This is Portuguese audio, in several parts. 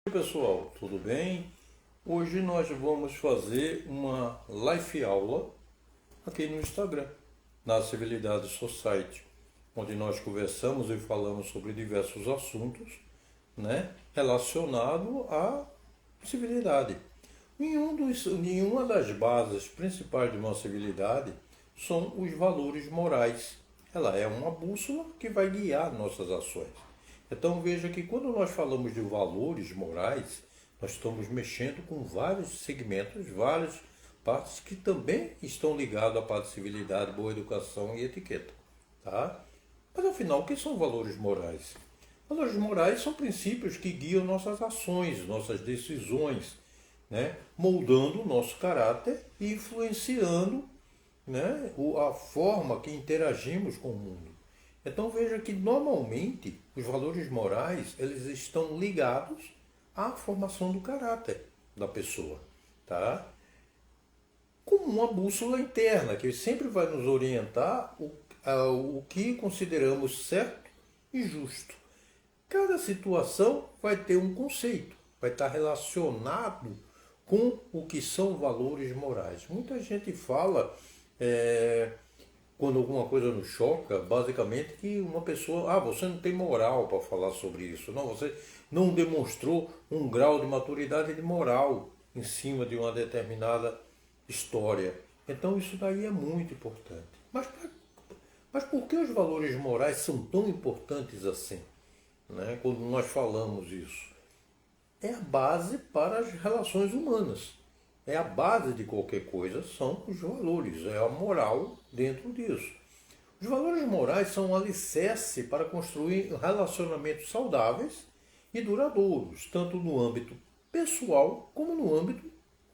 Oi pessoal, tudo bem? Hoje nós vamos fazer uma live aula aqui no Instagram, na Civilidade Society, onde nós conversamos e falamos sobre diversos assuntos, né, relacionados à civilidade. Nenhuma das bases principais de uma civilidade são os valores morais. Ela é uma bússola que vai guiar nossas ações. Então veja que quando nós falamos de valores morais, nós estamos mexendo com vários segmentos, várias partes que também estão ligadas à parte de civilidade, boa educação e etiqueta. Tá? Mas afinal, o que são valores morais? Valores morais são princípios que guiam nossas ações, nossas decisões, né? Moldando o nosso caráter e influenciando, né, a forma que interagimos com o mundo. Então veja que normalmente os valores morais eles estão ligados à formação do caráter da pessoa, tá? Como uma bússola interna que sempre vai nos orientar o que consideramos certo e justo. Cada situação vai ter um conceito, vai estar relacionado com o que são valores morais. Muita gente fala quando alguma coisa nos choca, basicamente que uma pessoa, você não tem moral para falar sobre isso. Não, você não demonstrou um grau de maturidade de moral em cima de uma determinada história. Então isso daí é muito importante. Mas por que os valores morais são tão importantes assim, né, quando nós falamos isso? É a base para as relações humanas. É a base de qualquer coisa, são os valores, é a moral dentro disso. Os valores morais são um alicerce para construir relacionamentos saudáveis e duradouros, tanto no âmbito pessoal como no âmbito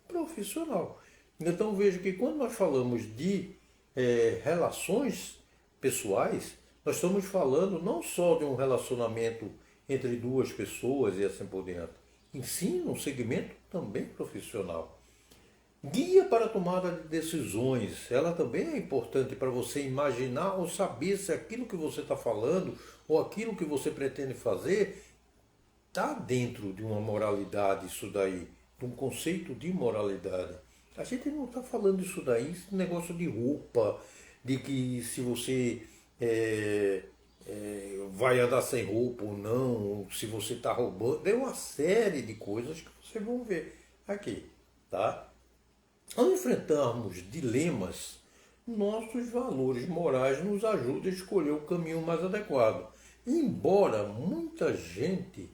profissional. Então veja que quando nós falamos de relações pessoais, nós estamos falando não só de um relacionamento entre duas pessoas e assim por diante, em si, no segmento também profissional. Guia para a tomada de decisões, ela também é importante para você imaginar ou saber se aquilo que você está falando ou aquilo que você pretende fazer está dentro de uma moralidade, isso daí, de um conceito de moralidade. A gente não está falando isso daí, esse negócio de roupa, de que se você vai andar sem roupa ou não, se você está roubando, é uma série de coisas que vocês vão ver aqui, tá? Ao enfrentarmos dilemas, nossos valores morais nos ajudam a escolher o caminho mais adequado. Embora muita gente,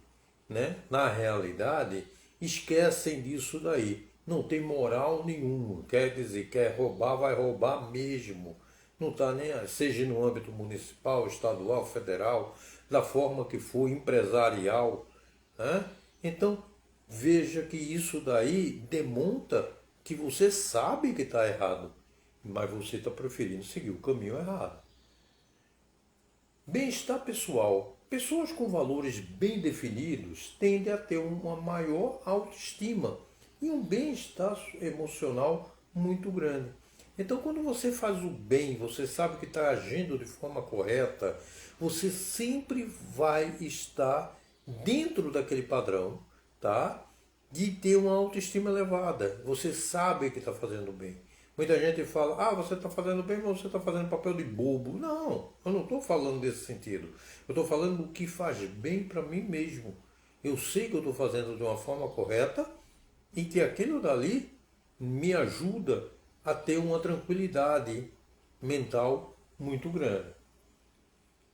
né, na realidade, esquecem disso daí. Não tem moral nenhuma. Quer dizer, quer roubar, vai roubar mesmo. Não está nem, seja no âmbito municipal, estadual, federal, da forma que for, empresarial. Né? Então, veja que isso daí demonta que você sabe que está errado, mas você está preferindo seguir o caminho errado. Bem-estar pessoal. Pessoas com valores bem definidos tendem a ter uma maior autoestima e um bem-estar emocional muito grande. Então, quando você faz o bem, você sabe que está agindo de forma correta, você sempre vai estar dentro daquele padrão, tá? De ter uma autoestima elevada. Você sabe que está fazendo bem. Muita gente fala, você está fazendo bem, mas você está fazendo papel de bobo. Não, eu não estou falando desse sentido. Eu estou falando do que faz bem para mim mesmo. Eu sei que eu estou fazendo de uma forma correta e que aquilo dali me ajuda a ter uma tranquilidade mental muito grande.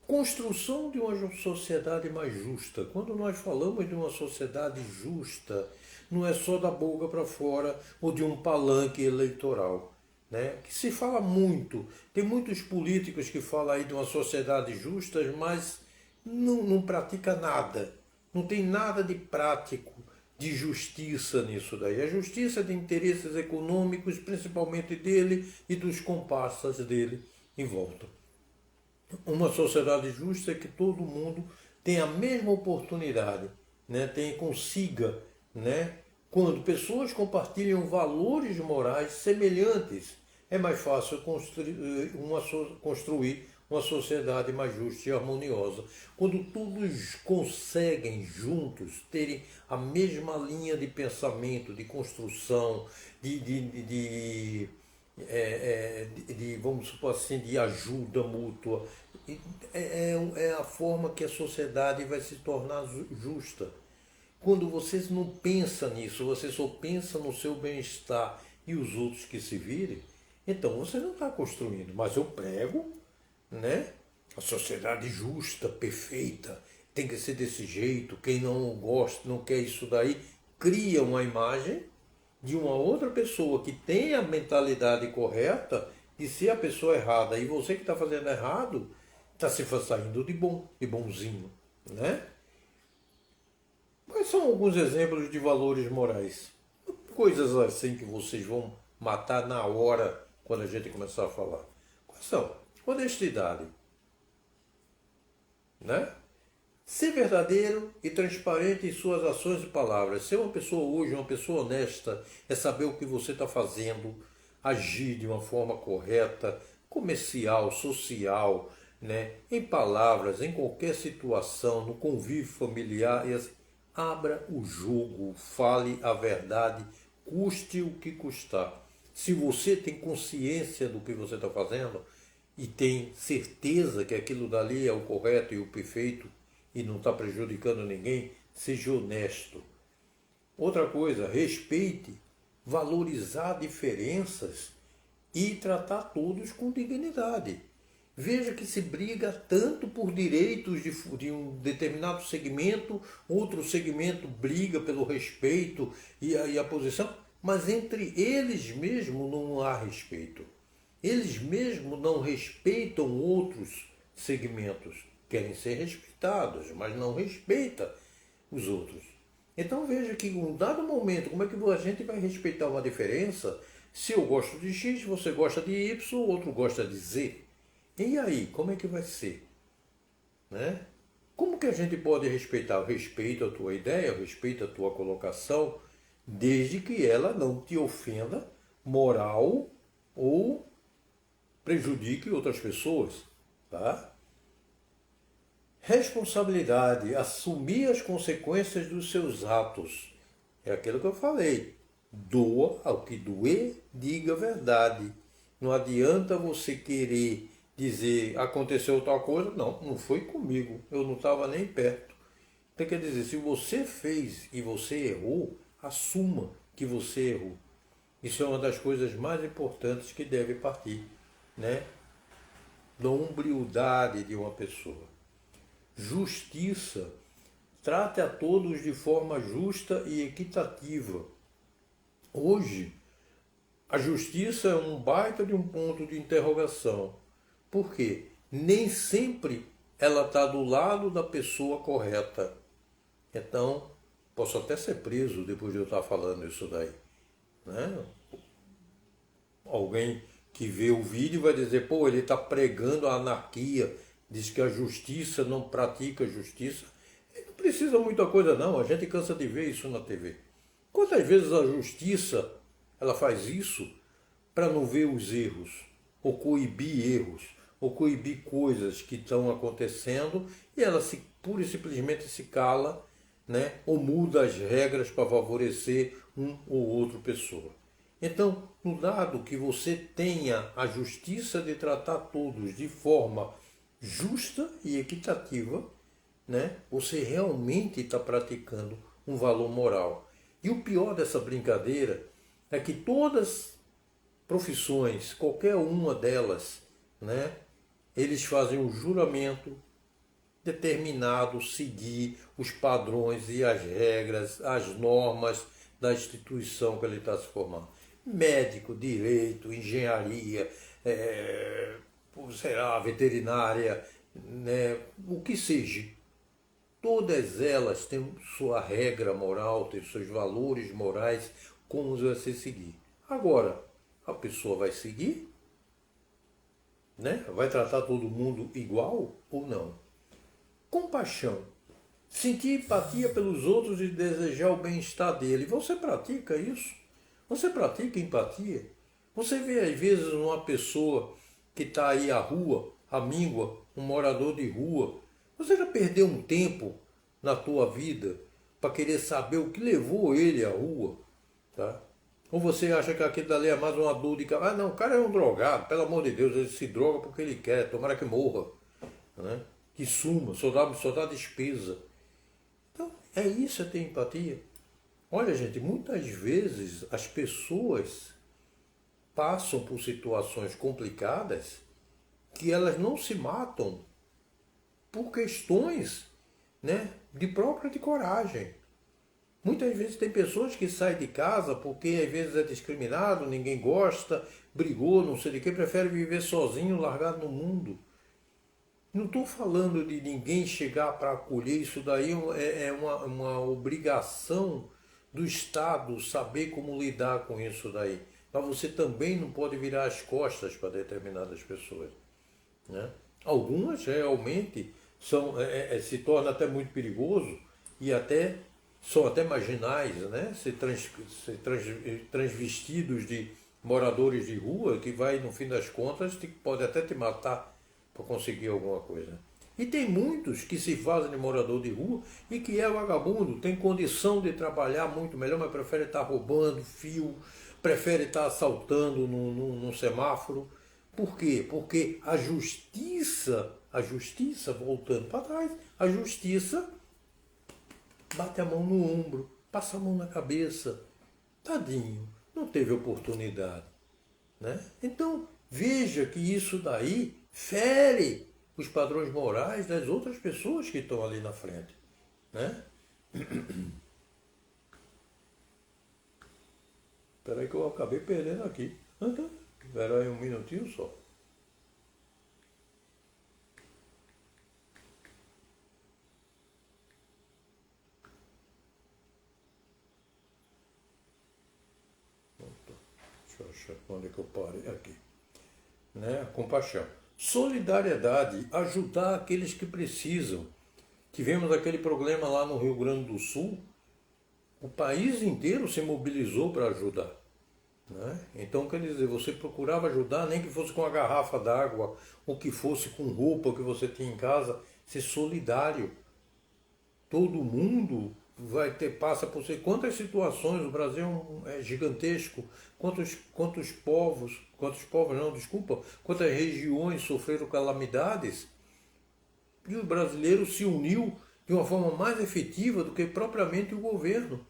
Construção de uma sociedade mais justa. Quando nós falamos de uma sociedade justa, não é só da boca para fora ou de um palanque eleitoral. Né? Que se fala muito, tem muitos políticos que falam aí de uma sociedade justa, mas não pratica nada. Não tem nada de prático, de justiça nisso daí. A justiça de interesses econômicos, principalmente dele e dos comparsas dele em volta. Uma sociedade justa é que todo mundo tem a mesma oportunidade, né? Consiga, né? Quando pessoas compartilham valores morais semelhantes, é mais fácil construir uma sociedade mais justa e harmoniosa. Quando todos conseguem juntos terem a mesma linha de pensamento, de construção, vamos supor assim, de ajuda mútua, é a forma que a sociedade vai se tornar justa. Quando você não pensa nisso, você só pensa no seu bem-estar e os outros que se virem, então você não está construindo. Mas eu prego, né? A sociedade justa, perfeita, tem que ser desse jeito. Quem não gosta, não quer isso daí, cria uma imagem de uma outra pessoa que tem a mentalidade correta de ser a pessoa errada. E você que está fazendo errado, está se saindo de bom, de bonzinho, né? Quais são alguns exemplos de valores morais? Coisas assim que vocês vão matar na hora quando a gente começar a falar. Quais são? Honestidade, né? Ser verdadeiro e transparente em suas ações e palavras. Ser uma pessoa hoje, uma pessoa honesta, é saber o que você está fazendo, agir de uma forma correta, comercial, social, né? Em palavras, em qualquer situação, no convívio familiar. E assim, abra o jogo, fale a verdade, custe o que custar. Se você tem consciência do que você está fazendo e tem certeza que aquilo dali é o correto e o perfeito e não está prejudicando ninguém, seja honesto. Outra coisa, respeite, valorizar diferenças e tratar todos com dignidade. Veja que se briga tanto por direitos de um determinado segmento, outro segmento briga pelo respeito e a posição, mas entre eles mesmos não há respeito. Eles mesmos não respeitam outros segmentos. Querem ser respeitados, mas não respeita os outros. Então veja que em um dado momento, como é que a gente vai respeitar uma diferença se eu gosto de X, você gosta de Y, o outro gosta de Z? E aí, como é que vai ser? Né? Como que a gente pode respeitar? Eu respeito a tua ideia, eu respeito a tua colocação, desde que ela não te ofenda moral ou prejudique outras pessoas. Tá? Responsabilidade, assumir as consequências dos seus atos. É aquilo que eu falei. Doa ao que doer, diga a verdade. Não adianta você querer dizer aconteceu tal coisa. Não, não foi comigo. Eu não estava nem perto. Então quer dizer, se você fez e você errou, assuma que você errou. Isso é uma das coisas mais importantes que deve partir, né? Da humildade de uma pessoa. Justiça. Trate a todos de forma justa e equitativa. Hoje, a justiça é um baita de um ponto de interrogação. Por quê? Nem sempre ela está do lado da pessoa correta. Então, posso até ser preso depois de eu estar falando isso daí. Né? Alguém que vê o vídeo vai dizer, pô, ele está pregando a anarquia, diz que a justiça não pratica justiça. Não precisa muita coisa não, a gente cansa de ver isso na TV. Quantas vezes a justiça ela faz isso para não ver os erros, ou coibir erros, ou coibir coisas que estão acontecendo e ela pura e simplesmente se cala, né? Ou muda as regras para favorecer um ou outra pessoa. Então, no dado que você tenha a justiça de tratar todos de forma justa e equitativa, né? Você realmente está praticando um valor moral. E o pior dessa brincadeira é que todas profissões, qualquer uma delas, né? Eles fazem um juramento determinado, seguir os padrões e as regras, as normas da instituição que ele está se formando. Médico, direito, engenharia, será veterinária, né? O que seja. Todas elas têm sua regra moral, têm seus valores morais, como você seguir. Agora, a pessoa vai seguir? Né? Vai tratar todo mundo igual ou não? Compaixão. Sentir empatia pelos outros e desejar o bem-estar dele. Você pratica isso? Você pratica empatia? Você vê às vezes uma pessoa que está aí à rua, amíngua, um morador de rua. Você já perdeu um tempo na tua vida para querer saber o que levou ele à rua? Tá? Ou você acha que aquilo dali é mais uma dor de cabeça? Ah, não, o cara é um drogado, pelo amor de Deus, ele se droga porque ele quer, tomara que morra, né? Que suma, só dá despesa. Então, é isso, é ter empatia. Olha, gente, muitas vezes as pessoas passam por situações complicadas que elas não se matam por questões, né, de própria de coragem. Muitas vezes tem pessoas que saem de casa porque às vezes é discriminado, ninguém gosta, brigou, não sei de quê, prefere viver sozinho, largado no mundo. Não estou falando de ninguém chegar para acolher, isso daí é uma obrigação do Estado saber como lidar com isso daí. Mas você também não pode virar as costas para determinadas pessoas, né? Algumas realmente se torna até muito perigoso e até são até marginais, né? Transvestidos de moradores de rua que vai, no fim das contas, pode até te matar para conseguir alguma coisa. E tem muitos que se fazem de morador de rua e que é vagabundo, tem condição de trabalhar muito melhor, mas prefere estar roubando fio, prefere estar assaltando num semáforo. Por quê? Porque a justiça, voltando para trás, a justiça bate a mão no ombro, passa a mão na cabeça. Tadinho, não teve oportunidade, né? Então, veja que isso daí fere os padrões morais das outras pessoas que estão ali na frente, né? Espera aí que eu acabei perdendo aqui. Então, espera aí um minutinho só. Deixa eu achar onde é que eu parei. Aqui. Né? Compaixão. Solidariedade, ajudar aqueles que precisam. Tivemos aquele problema lá no Rio Grande do Sul, o país inteiro se mobilizou para ajudar, né? Então, quer dizer, você procurava ajudar, nem que fosse com a garrafa d'água, ou que fosse com roupa que você tinha em casa, ser solidário. Todo mundo passa por quantas situações, o Brasil é gigantesco, quantos povos não, desculpa, quantas regiões sofreram calamidades, e o brasileiro se uniu de uma forma mais efetiva do que propriamente o governo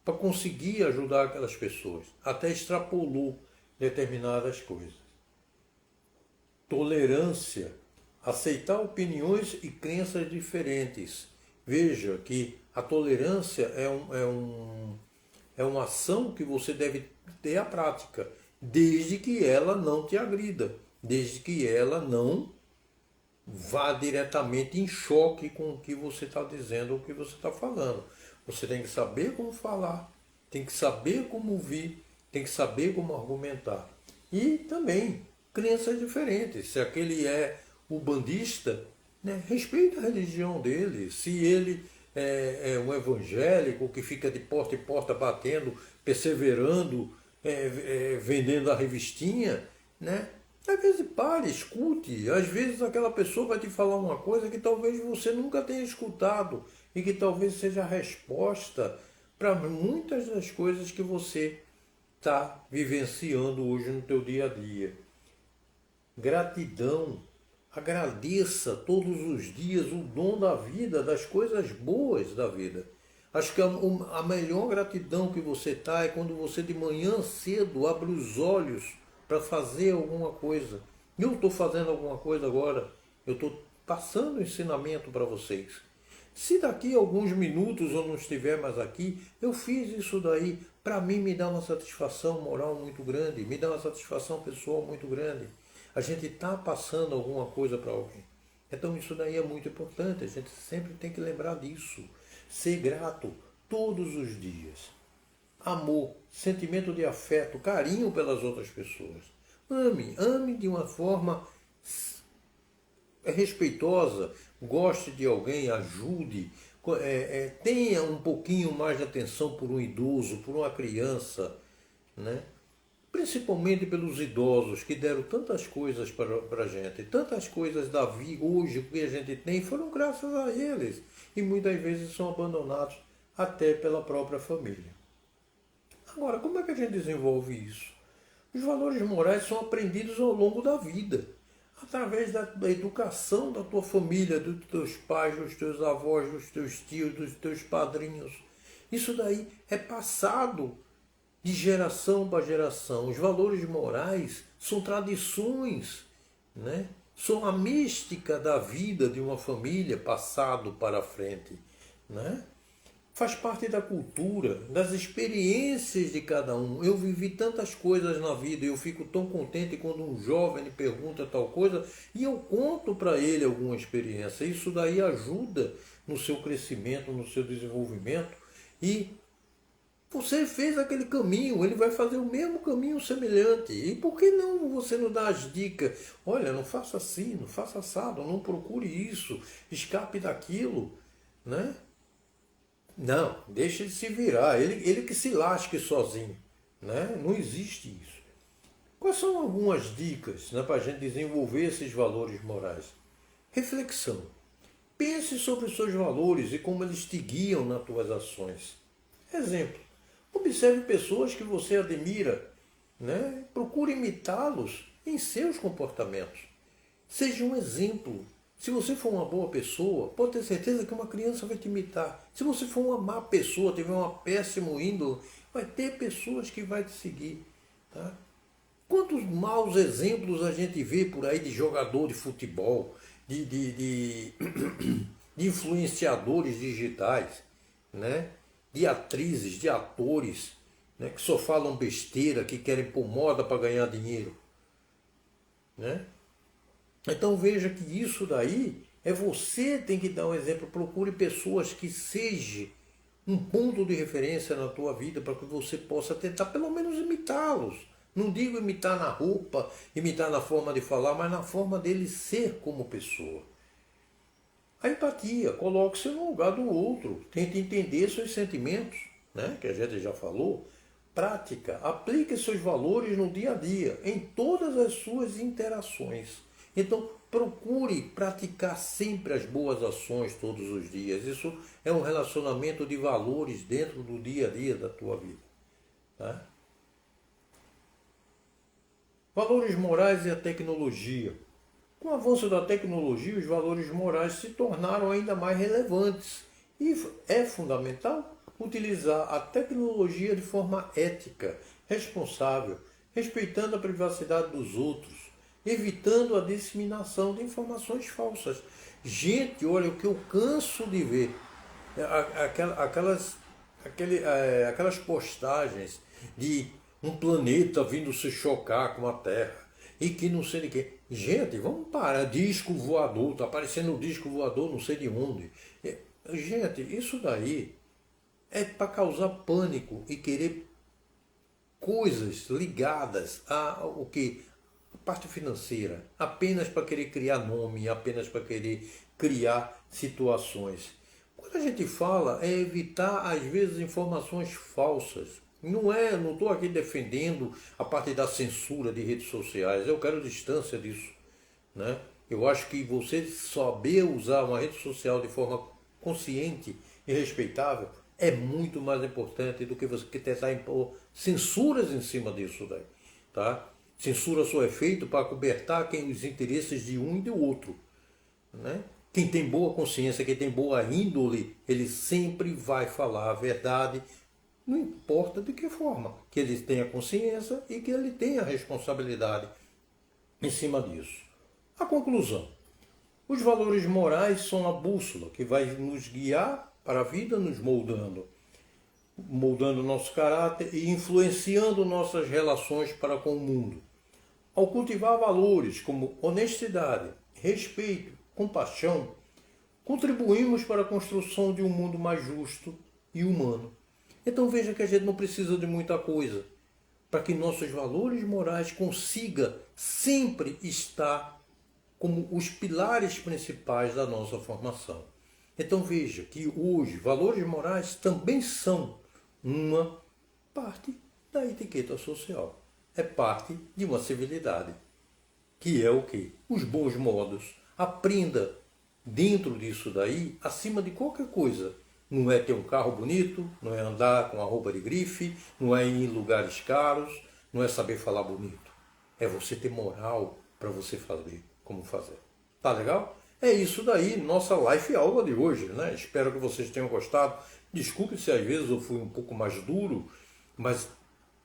para conseguir ajudar aquelas pessoas. Até extrapolou determinadas coisas. Tolerância, aceitar opiniões e crenças diferentes. Veja que a tolerância é uma ação que você deve ter à prática, desde que ela não te agrida, desde que ela não vá diretamente em choque com o que você está dizendo ou o que você está falando. Você tem que saber como falar, tem que saber como ouvir, tem que saber como argumentar. E também crenças diferentes. Se aquele é ubandista, né, respeita a religião dele. Se ele é um evangélico que fica de porta em porta batendo, perseverando, vendendo a revistinha, né? Às vezes pare, escute. Às vezes aquela pessoa vai te falar uma coisa que talvez você nunca tenha escutado e que talvez seja a resposta para muitas das coisas que você está vivenciando hoje no teu dia a dia. Gratidão. Agradeça todos os dias o dom da vida, das coisas boas da vida. Acho que a melhor gratidão que você está é quando você de manhã cedo abre os olhos para fazer alguma coisa. Eu estou fazendo alguma coisa agora, eu estou passando ensinamento para vocês. Se daqui a alguns minutos eu não estiver mais aqui, eu fiz isso daí, para mim me dá uma satisfação moral muito grande, me dá uma satisfação pessoal muito grande. A gente está passando alguma coisa para alguém. Então isso daí é muito importante, a gente sempre tem que lembrar disso. Ser grato todos os dias. Amor, sentimento de afeto, carinho pelas outras pessoas. Ame de uma forma respeitosa, goste de alguém, ajude, tenha um pouquinho mais de atenção por um idoso, por uma criança, né? principalmente pelos idosos que deram tantas coisas para a gente, tantas coisas da vida, hoje o que a gente tem foram graças a eles, e muitas vezes são abandonados até pela própria família. Agora, como é que a gente desenvolve isso? Os valores morais são aprendidos ao longo da vida, através da educação da tua família, dos teus pais, dos teus avós, dos teus tios, dos teus padrinhos. Isso daí é passado de geração para geração. Os valores morais são tradições, né? São a mística da vida de uma família passado para frente, né? Faz parte da cultura, das experiências de cada um. Eu vivi tantas coisas na vida e eu fico tão contente quando um jovem me pergunta tal coisa e eu conto para ele alguma experiência. Isso daí ajuda no seu crescimento, no seu desenvolvimento. E você fez aquele caminho, ele vai fazer o mesmo caminho semelhante. E por que não você não dá as dicas? Olha, não faça assim, não faça assado, não procure isso, escape daquilo, né? Não, deixa ele se virar, ele que se lasque sozinho, né? Não existe isso. Quais são algumas dicas, né, para a gente desenvolver esses valores morais? Reflexão. Pense sobre os seus valores e como eles te guiam nas tuas ações. Exemplo. Observe pessoas que você admira, né? Procure imitá-los em seus comportamentos. Seja um exemplo. Se você for uma boa pessoa, pode ter certeza que uma criança vai te imitar. Se você for uma má pessoa, tiver uma péssima índole, vai ter pessoas que vai te seguir. Tá? Quantos maus exemplos a gente vê por aí de jogador de futebol, de influenciadores digitais, né? De atrizes, de atores, né? Que só falam besteira, que querem pôr moda para ganhar dinheiro. Né? Então veja que isso daí é você tem que dar um exemplo. Procure pessoas que sejam um ponto de referência na tua vida para que você possa tentar pelo menos imitá-los. Não digo imitar na roupa, imitar na forma de falar, mas na forma dele ser como pessoa. A empatia, coloque-se no lugar do outro, tente entender seus sentimentos, né? Que a gente já falou. Prática, aplique seus valores no dia a dia, em todas as suas interações. Então, procure praticar sempre as boas ações todos os dias. Isso é um relacionamento de valores dentro do dia a dia da tua vida. Tá? Valores morais e a tecnologia. Com o avanço da tecnologia, os valores morais se tornaram ainda mais relevantes. E é fundamental utilizar a tecnologia de forma ética, responsável, respeitando a privacidade dos outros, evitando a disseminação de informações falsas. Gente, olha, o que eu canso de ver, aquelas postagens de um planeta vindo se chocar com a Terra e que não sei de quê. Gente, vamos parar, disco voador, está aparecendo um disco voador não sei de onde. Gente, isso daí é para causar pânico e querer coisas ligadas ao que? A parte financeira, apenas para querer criar nome, apenas para querer criar situações. Quando a gente fala, é evitar, às vezes, informações falsas. Não estou aqui defendendo a parte da censura de redes sociais, eu quero distância disso. Né? Eu acho que você saber usar uma rede social de forma consciente e respeitável é muito mais importante do que você tentar impor censuras em cima disso daí. Tá? Censura só é feito para cobertar os interesses de um e do outro. Né? Quem tem boa consciência, quem tem boa índole, ele sempre vai falar a verdade, não importa de que forma. Que ele tenha consciência e que ele tenha responsabilidade em cima disso. A conclusão. Os valores morais são a bússola que vai nos guiar para a vida, nos moldando nosso caráter e influenciando nossas relações para com o mundo. Ao cultivar valores como honestidade, respeito, compaixão, contribuímos para a construção de um mundo mais justo e humano. Então veja que a gente não precisa de muita coisa para que nossos valores morais consigam sempre estar como os pilares principais da nossa formação. Então veja que hoje valores morais também são uma parte da etiqueta social. é parte de uma civilidade. Que é o quê? Os bons modos. Aprenda dentro disso daí, acima de qualquer coisa. Não é ter um carro bonito, não é andar com a roupa de grife, não é ir em lugares caros, não é saber falar bonito. É você ter moral para você fazer como fazer. Tá legal? É isso daí, nossa live aula de hoje, né? Espero que vocês tenham gostado. Desculpe se às vezes eu fui um pouco mais duro, mas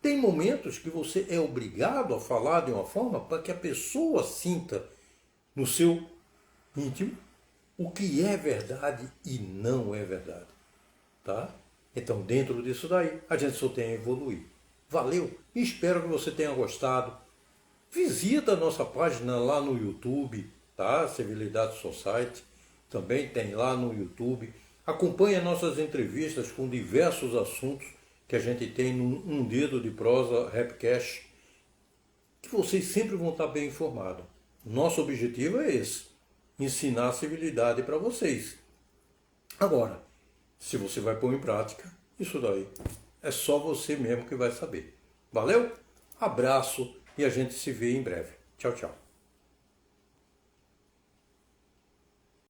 tem momentos que você é obrigado a falar de uma forma para que a pessoa sinta no seu íntimo o que é verdade e não é verdade. Tá? Então, dentro disso daí, a gente só tem a evoluir. Valeu! Espero que você tenha gostado. Visita a nossa página lá no YouTube, tá? Civilidade Society. Também tem lá no YouTube. Acompanhe nossas entrevistas com diversos assuntos que a gente tem no Um Dedo de Prosa Rapcast, que vocês sempre vão estar bem informados. Nosso objetivo é esse, ensinar a civilidade para vocês. Agora, se você vai pôr em prática, isso daí é só você mesmo que vai saber. Valeu? Abraço e a gente se vê em breve. Tchau, tchau.